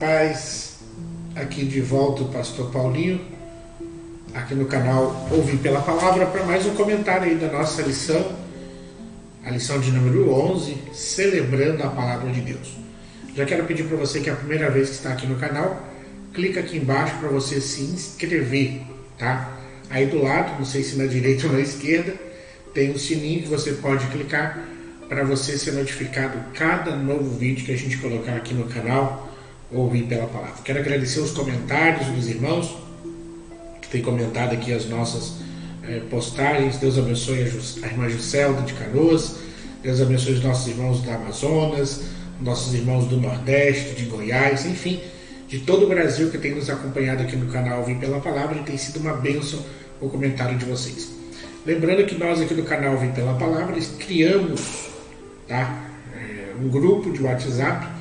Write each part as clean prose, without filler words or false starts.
Paz, aqui de volta o pastor Paulinho, aqui no canal Ouvir pela Palavra, para mais um comentário aí da nossa lição, a lição de número 11, celebrando a Palavra de Deus. Já quero pedir para você que é a primeira vez que está aqui no canal, clica aqui embaixo para você se inscrever, tá? Aí do lado, não sei se na direita ou na esquerda, tem um sininho que você pode clicar para você ser notificado cada novo vídeo que a gente colocar aqui no canal Ouvir pela Palavra. Quero agradecer os comentários dos irmãos que têm comentado aqui as nossas postagens. Deus abençoe a irmã Giselda de Canoas, Deus abençoe os nossos irmãos do Amazonas, nossos irmãos do Nordeste, de Goiás, enfim, de todo o Brasil que tem nos acompanhado aqui no canal Ouvir pela Palavra, e tem sido uma bênção o comentário de vocês. Lembrando que nós aqui do canal Ouvir pela Palavra criamos, um grupo de WhatsApp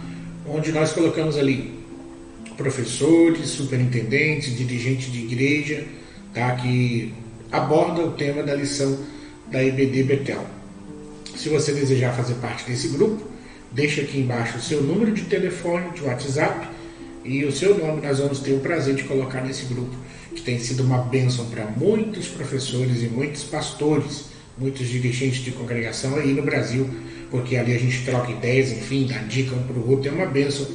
onde nós colocamos ali professores, superintendentes, dirigentes de igreja, que aborda o tema da lição da IBD Betel. Se você desejar fazer parte desse grupo, deixa aqui embaixo o seu número de telefone, de WhatsApp e o seu nome. Nós vamos ter o prazer de colocar nesse grupo, que tem sido uma bênção para muitos professores e muitos pastores, muitos dirigentes de congregação aí no Brasil, porque ali a gente troca ideias, enfim, dá dica um para o outro, é uma bênção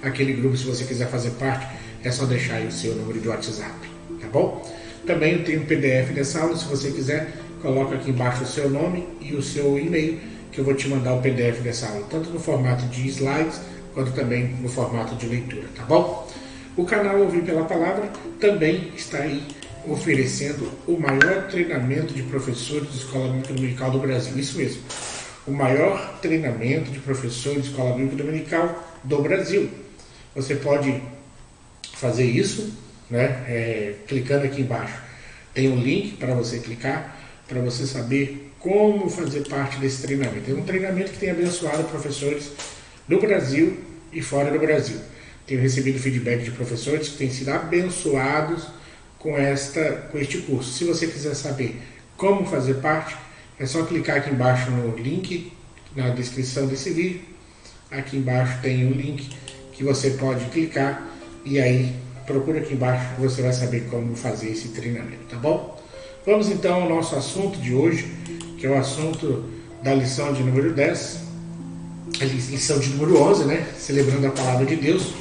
aquele grupo. Se você quiser fazer parte, é só deixar aí o seu número de WhatsApp, tá bom? Também eu tenho um PDF dessa aula, se você quiser, coloca aqui embaixo o seu nome e o seu e-mail, que eu vou te mandar o PDF dessa aula, tanto no formato de slides, quanto também no formato de leitura, tá bom? O canal Ouvir pela Palavra também está aí oferecendo o maior treinamento de professores de Escola Bíblica Dominical do Brasil, isso mesmo. O maior treinamento de professores de Escola Bíblica Dominical do Brasil. Você pode fazer isso, clicando aqui embaixo. Tem um link para você clicar, para você saber como fazer parte desse treinamento. É um treinamento que tem abençoado professores do Brasil e fora do Brasil. Tenho recebido feedback de professores que têm sido abençoados com este curso. Se você quiser saber como fazer parte, é só clicar aqui embaixo no link, na descrição desse vídeo. Aqui embaixo tem um link que você pode clicar e aí procura aqui embaixo que você vai saber como fazer esse treinamento, tá bom? Vamos então ao nosso assunto de hoje, que é o assunto da lição de número 10, a lição de número 11, celebrando a Palavra de Deus.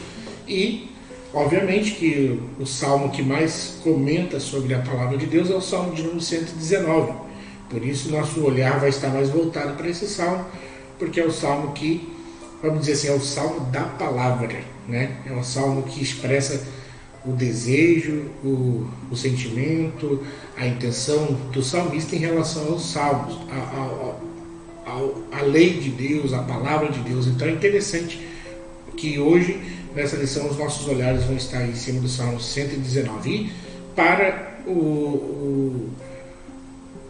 E, obviamente, que o salmo que mais comenta sobre a Palavra de Deus é o salmo de número 119. Por isso, nosso olhar vai estar mais voltado para esse salmo, porque é o salmo que, vamos dizer assim, é o salmo da palavra, É um salmo que expressa o desejo, o sentimento, a intenção do salmista em relação aos salmos, a lei de Deus, a palavra de Deus. Então é interessante que hoje, nessa lição, os nossos olhares vão estar em cima do salmo 119. E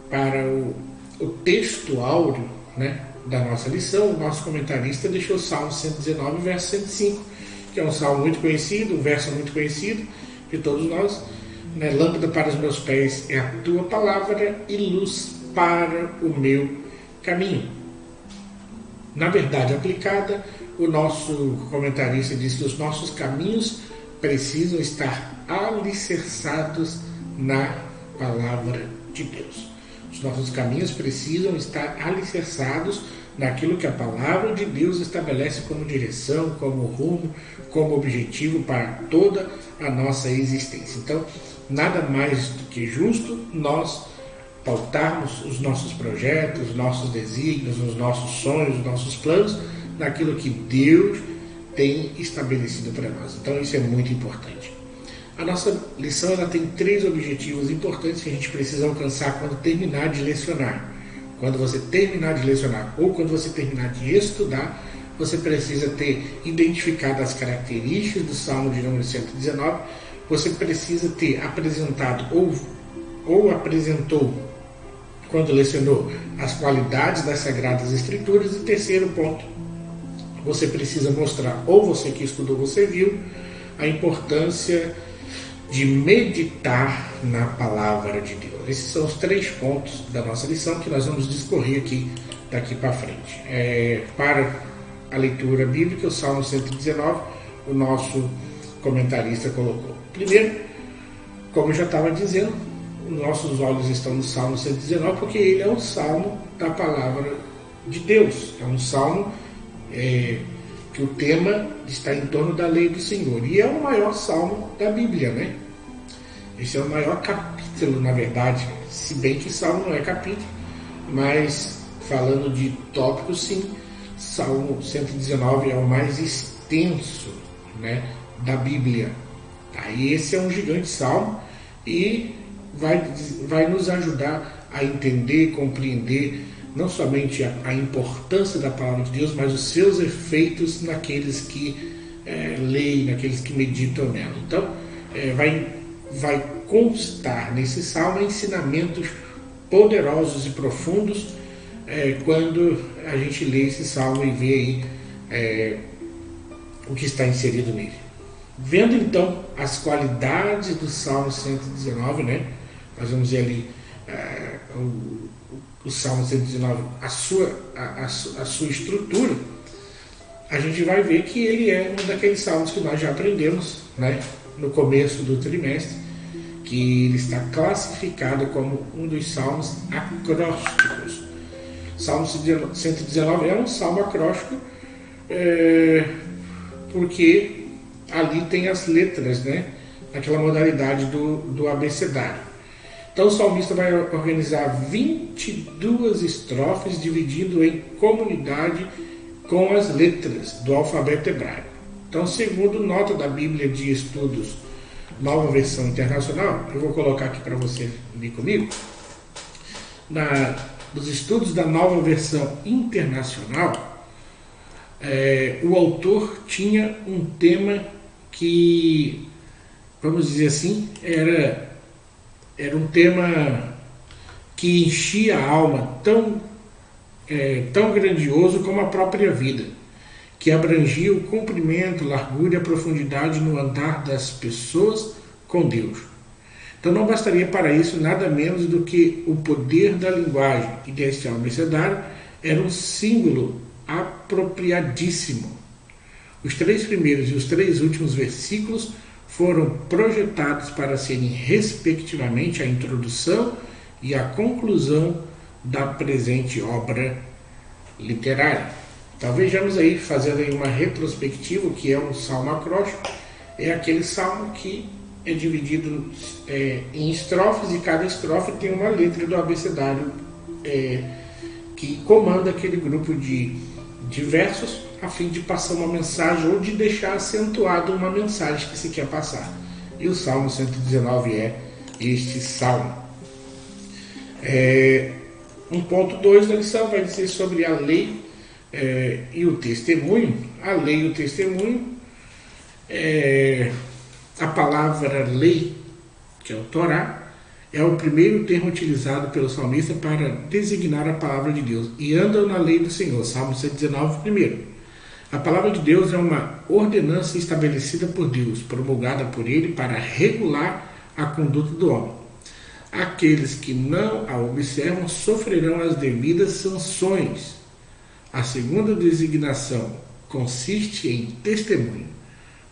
para o texto áureo, da nossa lição, o nosso comentarista deixou o Salmo 119, verso 105, que é um salmo muito conhecido, um verso muito conhecido de todos nós. Lâmpada para os meus pés é a tua palavra e luz para o meu caminho. Na verdade aplicada, o nosso comentarista diz que os nossos caminhos precisam estar alicerçados na palavra de Deus. Os nossos caminhos precisam estar alicerçados naquilo que a palavra de Deus estabelece como direção, como rumo, como objetivo para toda a nossa existência. Então, nada mais do que justo nós pautarmos os nossos projetos, os nossos desígnios, os nossos sonhos, os nossos planos, naquilo que Deus tem estabelecido para nós. Então, isso é muito importante. A nossa lição tem 3 objetivos importantes que a gente precisa alcançar quando terminar de lecionar. Quando você terminar de lecionar ou quando você terminar de estudar, você precisa ter identificado as características do Salmo de número 119, você precisa ter apresentado ou apresentou, quando lecionou, as qualidades das Sagradas Escrituras. E terceiro ponto, você precisa mostrar, ou você que estudou, você viu, a importância de meditar na palavra de Deus. Esses são os 3 pontos da nossa lição que nós vamos discorrer aqui daqui para frente. Para a leitura bíblica, o Salmo 119, o nosso comentarista colocou. Primeiro, como eu já estava dizendo, nossos olhos estão no Salmo 119, porque ele é um salmo da palavra de Deus. É um salmo que o tema está em torno da lei do Senhor. E é o maior salmo da Bíblia, né? Esse é o maior capítulo, na verdade, se bem que salmo não é capítulo, mas falando de tópicos, sim, Salmo 119 é o mais extenso, né, da Bíblia. Tá? E esse é um gigante salmo e vai nos ajudar a entender, compreender não somente a importância da palavra de Deus, mas os seus efeitos naqueles que leem, naqueles que meditam nela. Então, vai constar nesse salmo ensinamentos poderosos e profundos quando a gente lê esse salmo e vê aí o que está inserido nele. Vendo então as qualidades do Salmo 119, né? Nós vamos ver ali o Salmo 119, a sua estrutura, a gente vai ver que ele é um daqueles salmos que nós já aprendemos, né, no começo do trimestre, que ele está classificado como um dos salmos acrósticos. Salmo 119 é um salmo acróstico porque ali tem as letras, né, naquela modalidade do abecedário. Então o salmista vai organizar 22 estrofes, dividindo em comunidade com as letras do alfabeto hebraico. Então, segundo nota da Bíblia de Estudos, Nova Versão Internacional, eu vou colocar aqui para você ler comigo, nos estudos da Nova Versão Internacional, o autor tinha um tema que, vamos dizer assim, era um tema que enchia a alma tão grandioso como a própria vida, que abrangia o comprimento, largura e a profundidade no andar das pessoas com Deus. Então não bastaria para isso nada menos do que o poder da linguagem, e deste abecedário era um símbolo apropriadíssimo. Os 3 primeiros e os 3 últimos versículos foram projetados para serem, respectivamente, a introdução e a conclusão da presente obra literária. Então vejamos aí, fazendo aí uma retrospectiva, o que é um salmo acróstico. É aquele salmo que é dividido em estrofes, e cada estrofe tem uma letra do abecedário que comanda aquele grupo de versos, a fim de passar uma mensagem ou de deixar acentuada uma mensagem que se quer passar. E o Salmo 119 é este salmo. 1.2 da lição vai dizer sobre a lei e o testemunho. A lei e o testemunho, a palavra lei, que é o Torá, é o primeiro termo utilizado pelo salmista para designar a palavra de Deus. E andam na lei do Senhor. Salmo 119, primeiro. A palavra de Deus é uma ordenança estabelecida por Deus, promulgada por Ele para regular a conduta do homem. Aqueles que não a observam sofrerão as devidas sanções. A segunda designação consiste em testemunho.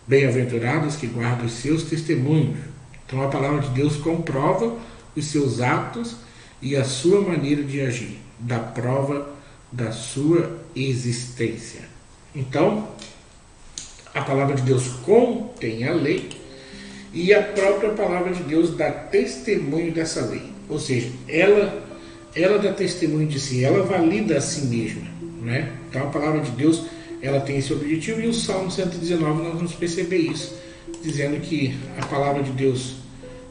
Bem-aventurados que guardam os seus testemunhos. Então a palavra de Deus comprova os seus atos e a sua maneira de agir, dá prova da sua existência. Então, a palavra de Deus contém a lei e a própria palavra de Deus dá testemunho dessa lei. Ou seja, ela dá testemunho de si, ela valida a si mesma, né? Então a palavra de Deus, ela tem esse objetivo, e o Salmo 119 nós vamos perceber isso, dizendo que a palavra de Deus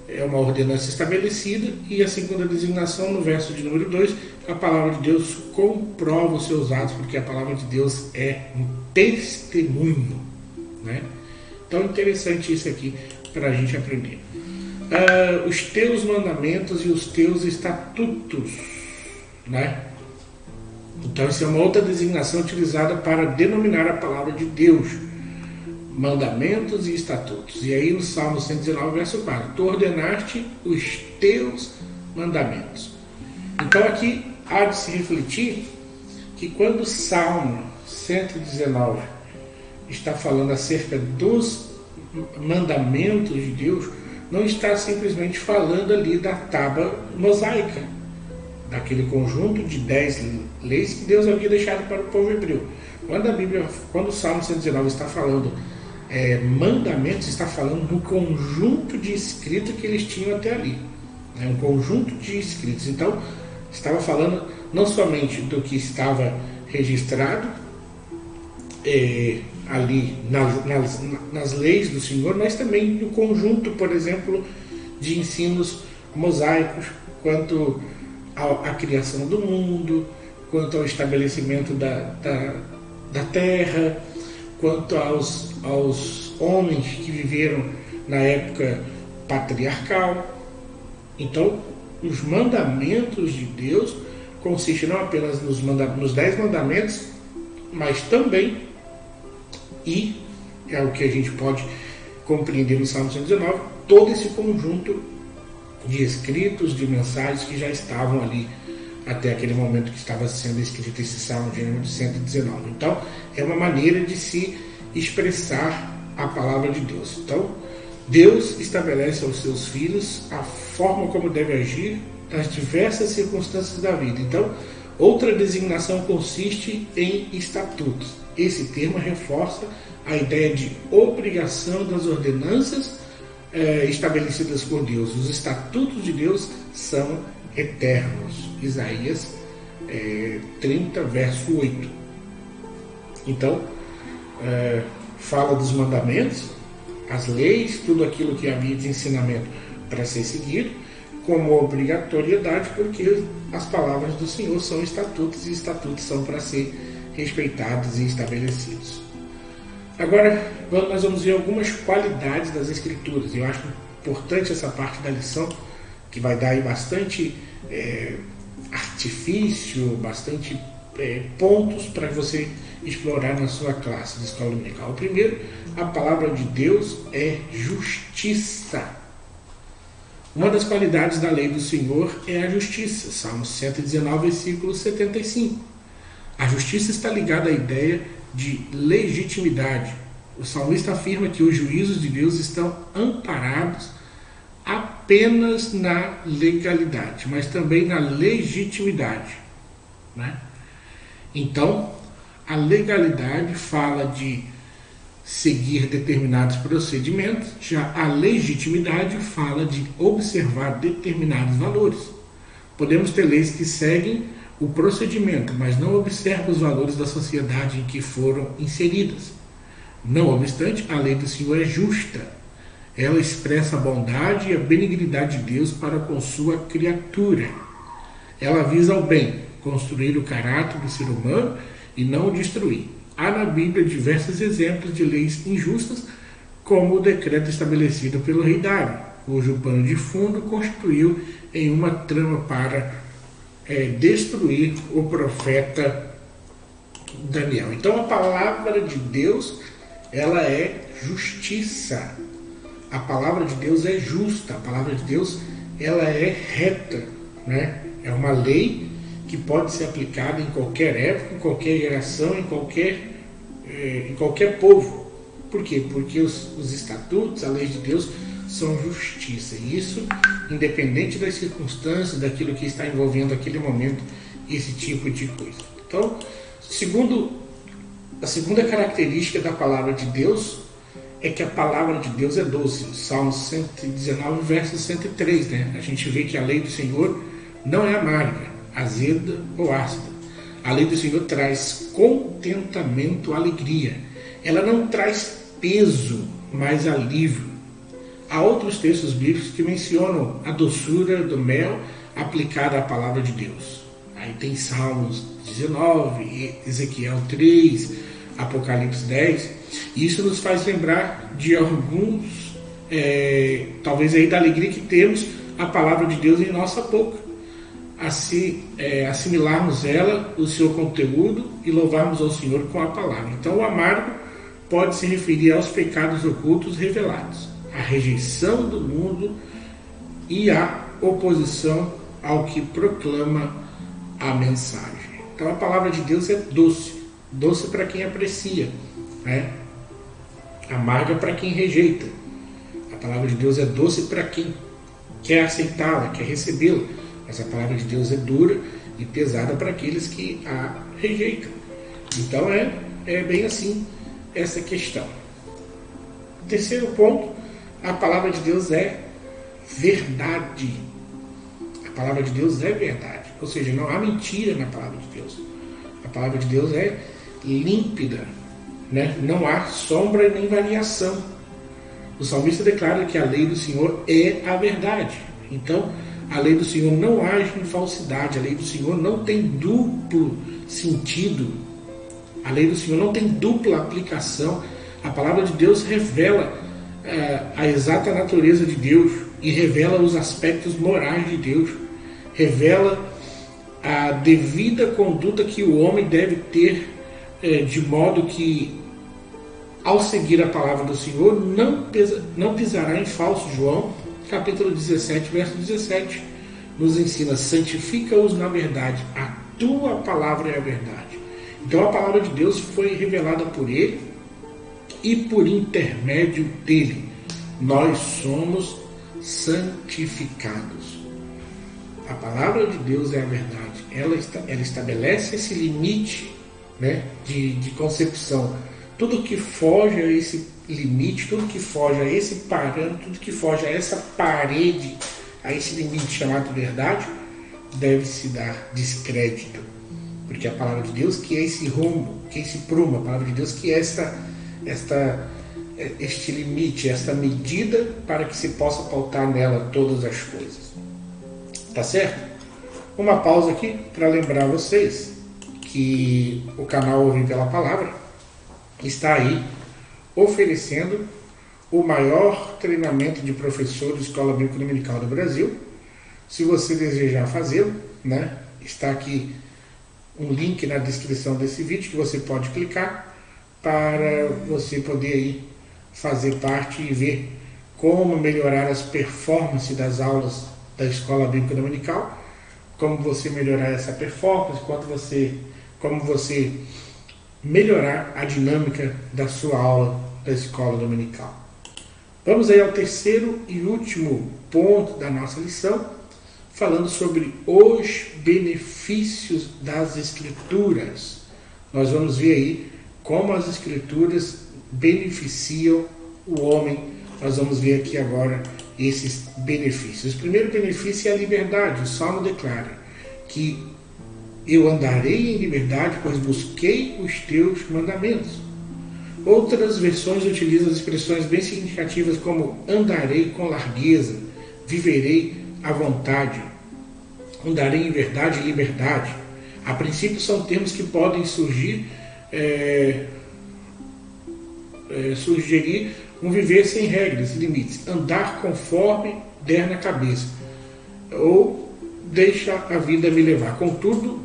é uma ordenança estabelecida, e a segunda designação, no verso de número 2, a palavra de Deus comprova os seus atos, porque a palavra de Deus é um testemunho, né? Então interessante isso aqui para a gente aprender. Os teus mandamentos e os teus estatutos, né? Então isso é uma outra designação utilizada para denominar a palavra de Deus, mandamentos e estatutos. E aí no Salmo 119, verso 4, tu ordenaste os teus mandamentos. Então aqui há de se refletir que quando o Salmo 119 está falando acerca dos mandamentos de Deus, não está simplesmente falando ali da tábua mosaica, daquele conjunto de 10 leis que Deus havia deixado para o povo hebreu. Quando o Salmo 119 está falando mandamentos, está falando do conjunto de escritos que eles tinham até ali. Um conjunto de escritos. Então, estava falando não somente do que estava registrado ali nas leis do Senhor, mas também do conjunto, por exemplo, de ensinos mosaicos quanto à criação do mundo, quanto ao estabelecimento da terra, quanto aos homens que viveram na época patriarcal. Então, os mandamentos de Deus consistem não apenas nos 10 mandamentos, mas também, e é o que a gente pode compreender no Salmo 119, todo esse conjunto de escritos, de mensagens que já estavam ali até aquele momento que estava sendo escrito esse Salmo de número 119. Então, é uma maneira de se expressar a palavra de Deus. Então, Deus estabelece aos seus filhos a forma como deve agir nas diversas circunstâncias da vida. Então, outra designação consiste em estatutos. Esse termo reforça a ideia de obrigação das ordenanças estabelecidas por Deus. Os estatutos de Deus são eternos. Isaías 30, verso 8. Então, fala dos mandamentos, as leis, tudo aquilo que havia de ensinamento para ser seguido, como obrigatoriedade, porque as palavras do Senhor são estatutos, e estatutos são para ser respeitados e estabelecidos. Agora, nós vamos ver algumas qualidades das Escrituras. Eu acho importante essa parte da lição, que vai dar aí bastante artifício, bastante pontos para você explorar na sua classe de escola dominical. O primeiro, a palavra de Deus é justiça. Uma das qualidades da lei do Senhor é a justiça. Salmo 119, versículo 75. A justiça está ligada à ideia de legitimidade. O salmista afirma que os juízos de Deus estão amparados apenas na legalidade, mas também na legitimidade, né? Então, a legalidade fala de seguir determinados procedimentos, já a legitimidade fala de observar determinados valores. Podemos ter leis que seguem o procedimento, mas não observam os valores da sociedade em que foram inseridas. Não obstante, a lei do Senhor é justa. Ela expressa a bondade e a benignidade de Deus para com sua criatura. Ela visa o bem, construir o caráter do ser humano e não o destruir. Há na Bíblia diversos exemplos de leis injustas, como o decreto estabelecido pelo rei Dário, cujo pano de fundo constituiu em uma trama para destruir o profeta Daniel. Então, a palavra de Deus, ela é justiça. A palavra de Deus é justa. A palavra de Deus, ela é reta, né? É uma lei que pode ser aplicada em qualquer época, em qualquer geração, em qualquer povo. Por quê? Porque os estatutos, a lei de Deus, são justiça. E isso, independente das circunstâncias, daquilo que está envolvendo aquele momento, esse tipo de coisa. Então, a segunda característica da palavra de Deus é que a palavra de Deus é doce. Salmo 119, verso 103, né? A gente vê que a lei do Senhor não é amarga, azeda ou ácida. A lei do Senhor traz contentamento, alegria. Ela não traz peso, mas alívio. Há outros textos bíblicos que mencionam a doçura do mel aplicada à palavra de Deus. Aí tem Salmos 19, Ezequiel 3, Apocalipse 10. E isso nos faz lembrar de alguns, talvez aí da alegria que temos a palavra de Deus em nossa boca. Assimilarmos ela, o seu conteúdo, e louvarmos ao Senhor com a palavra. Então, o amargo pode se referir aos pecados ocultos revelados, a rejeição do mundo e a oposição ao que proclama a mensagem. Então, a palavra de Deus é doce, doce para quem aprecia, né? amarga para quem rejeita. A palavra de Deus é doce para quem quer aceitá-la, quer recebê-la. Mas a palavra de Deus é dura e pesada para aqueles que a rejeitam. Então é bem assim essa questão. Terceiro ponto, a palavra de Deus é verdade. A palavra de Deus é verdade. Ou seja, não há mentira na palavra de Deus. A palavra de Deus é límpida, né? Não há sombra nem variação. O salmista declara que a lei do Senhor é a verdade. Então, a lei do Senhor não age em falsidade. A lei do Senhor não tem duplo sentido. A lei do Senhor não tem dupla aplicação. A palavra de Deus revela a exata natureza de Deus e revela os aspectos morais de Deus. Revela a devida conduta que o homem deve ter, de modo que, ao seguir a palavra do Senhor, não pisará em falso. João, capítulo 17, verso 17, nos ensina: santifica-os na verdade, a tua palavra é a verdade. Então a palavra de Deus foi revelada por ele e por intermédio dele nós somos santificados. A palavra de Deus é a verdade. Ela estabelece esse limite, né, de concepção. Tudo que foge a esse limite, tudo que foge a esse parâmetro, tudo que foge a essa parede, a esse limite chamado verdade, deve se dar descrédito. Porque a palavra de Deus que é esse rumo, que é esse prumo, a palavra de Deus que é este limite, esta medida para que se possa pautar nela todas as coisas. Tá certo? Uma pausa aqui para lembrar vocês que o canal Ouvir pela Palavra está aí oferecendo o maior treinamento de professor de Escola Bíblica Dominical do Brasil. Se você desejar fazê-lo, né, está aqui um link na descrição desse vídeo que você pode clicar para você poder aí fazer parte e ver como melhorar as performances das aulas da Escola Bíblica Dominical, como você melhorar essa performance, como você melhorar a dinâmica da sua aula da Escola Dominical. Vamos aí ao terceiro e último ponto da nossa lição, falando sobre os benefícios das Escrituras. Nós vamos ver aí como as Escrituras beneficiam o homem. Nós vamos ver aqui agora esses benefícios. O primeiro benefício é a liberdade. O Salmo declara que eu andarei em liberdade, pois busquei os teus mandamentos. Outras versões utilizam expressões bem significativas como andarei com largueza, viverei à vontade, andarei em verdade e liberdade. A princípio são termos que podem sugerir um viver sem regras e limites, andar conforme der na cabeça, ou deixa a vida me levar. Contudo,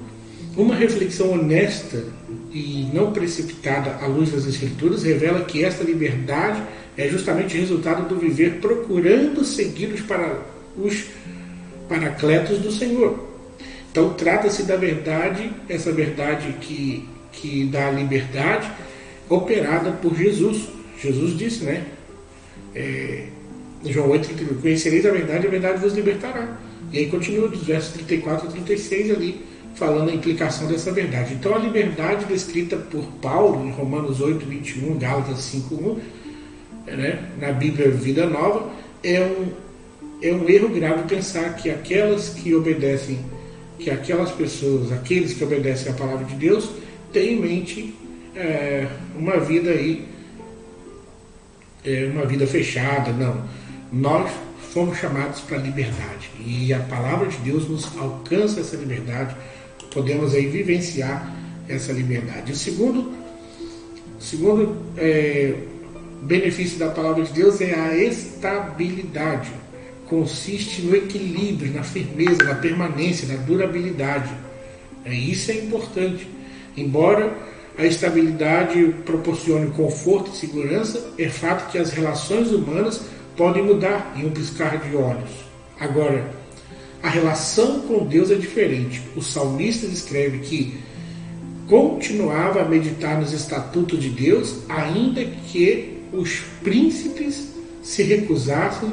uma reflexão honesta e não precipitada à luz das Escrituras revela que esta liberdade é justamente resultado do viver procurando seguir os paracletos do Senhor. Então trata-se da verdade, essa verdade que dá a liberdade, operada por Jesus. Jesus disse, né? João 8,32, conhecereis a verdade vos libertará. E aí continua dos versos 34 a 36 ali, falando a implicação dessa verdade. Então a liberdade descrita por Paulo em Romanos 8,21, Gálatas 5,1, né, na Bíblia Vida Nova, é um erro grave pensar que aquelas pessoas, aqueles que obedecem à palavra de Deus, têm em mente uma vida fechada. Não. Nós fomos chamados para a liberdade e a palavra de Deus nos alcança essa liberdade. Podemos aí vivenciar essa liberdade. O segundo benefício da palavra de Deus é a estabilidade. Consiste no equilíbrio, na firmeza, na permanência, na durabilidade. Isso é importante. Embora a estabilidade proporcione conforto e segurança, é fato que as relações humanas podem mudar em um piscar de olhos. Agora, a relação com Deus é diferente. O salmista escreve que continuava a meditar nos estatutos de Deus, ainda que os príncipes se recusassem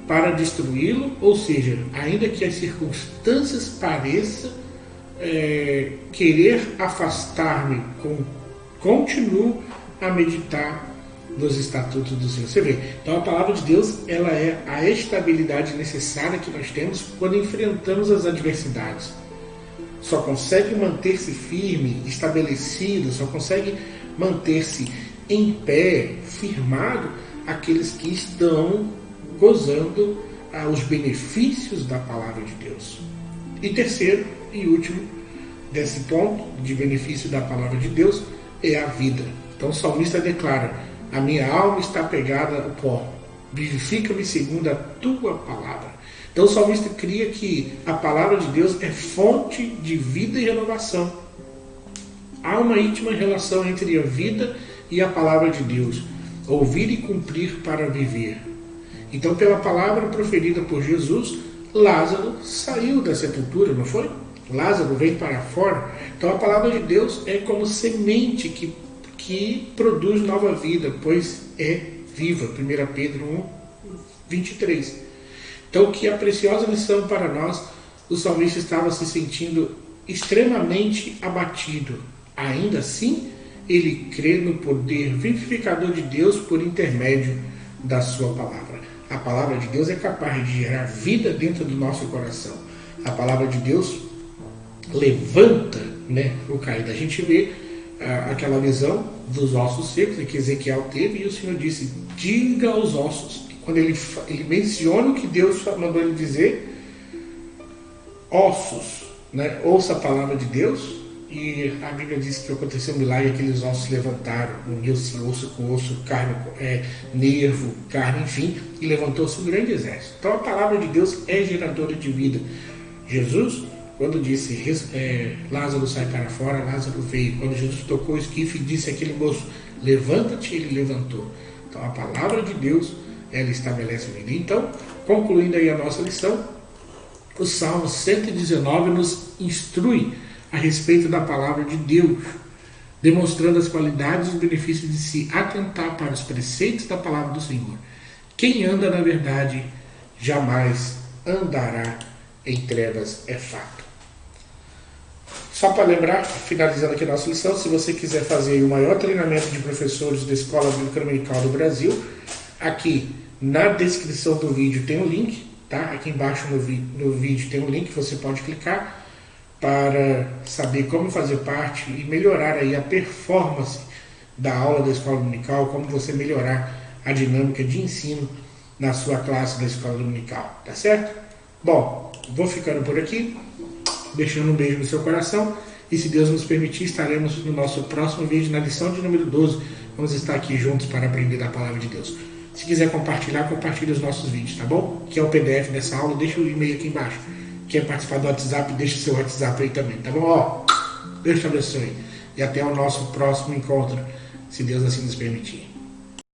para destruí-lo, ou seja, ainda que as circunstâncias pareçam querer afastar-me, continuo a meditar nos estatutos do Senhor. Você vê, então a palavra de Deus, ela é a estabilidade necessária que nós temos quando enfrentamos as adversidades. Só consegue manter-se firme, estabelecido, só consegue manter-se em pé, firmado, aqueles que estão gozando os benefícios da palavra de Deus. E terceiro e último desse ponto de benefício da palavra de Deus é a vida. Então o salmista declara: a minha alma está apegada ao pó, vivifica-me segundo a tua palavra. Então o salmista cria que a palavra de Deus é fonte de vida e renovação. Há uma íntima relação entre a vida e a palavra de Deus. Ouvir e cumprir para viver. Então, pela palavra proferida por Jesus, Lázaro saiu da sepultura, não foi? Lázaro veio para fora. Então a palavra de Deus é como semente que produz nova vida, pois é viva. 1 Pedro 1:23. Então, que a preciosa lição para nós, o salmista estava se sentindo extremamente abatido. Ainda assim, ele crê no poder vivificador de Deus por intermédio da sua palavra. A palavra de Deus é capaz de gerar vida dentro do nosso coração. A palavra de Deus levanta, o caído. A gente vê aquela visão dos ossos secos que Ezequiel teve, e o Senhor disse: diga aos ossos. E quando ele menciona o que Deus mandou ele dizer, ossos, ouça a palavra de Deus. E a Bíblia diz que aconteceu um milagre, aqueles ossos se levantaram, uniu-se osso com osso, carne, nervo, carne, enfim, e levantou-se um grande exército. Então a palavra de Deus é geradora de vida. Jesus, quando disse Lázaro sai para fora, Lázaro veio. Quando Jesus tocou o esquife e disse àquele moço: levanta-te, ele levantou. Então a palavra de Deus, ela estabelece vida. Então, concluindo aí a nossa lição, o Salmo 119 nos instrui a respeito da palavra de Deus, demonstrando as qualidades e os benefícios de se atentar para os preceitos da palavra do Senhor. Quem anda na verdade jamais andará em trevas, é fato. Só para lembrar, finalizando aqui a nossa lição, se você quiser fazer o maior treinamento de professores da Escola Bíblica Dominical do Brasil, aqui na descrição do vídeo tem um link, tá? Aqui embaixo no vídeo tem um link que você pode clicar para saber como fazer parte e melhorar aí a performance da aula da Escola Dominical, como você melhorar a dinâmica de ensino na sua classe da Escola Dominical, tá certo? Bom, vou ficando por aqui, deixando um beijo no seu coração, e se Deus nos permitir, estaremos no nosso próximo vídeo, na lição de número 12, vamos estar aqui juntos para aprender da palavra de Deus. Se quiser compartilhar, compartilhe os nossos vídeos, tá bom? Que é o PDF dessa aula, deixa o e-mail aqui embaixo. Quer participar do WhatsApp, deixa o seu WhatsApp aí também, tá bom? Deus te abençoe. E até o nosso próximo encontro, se Deus assim nos permitir.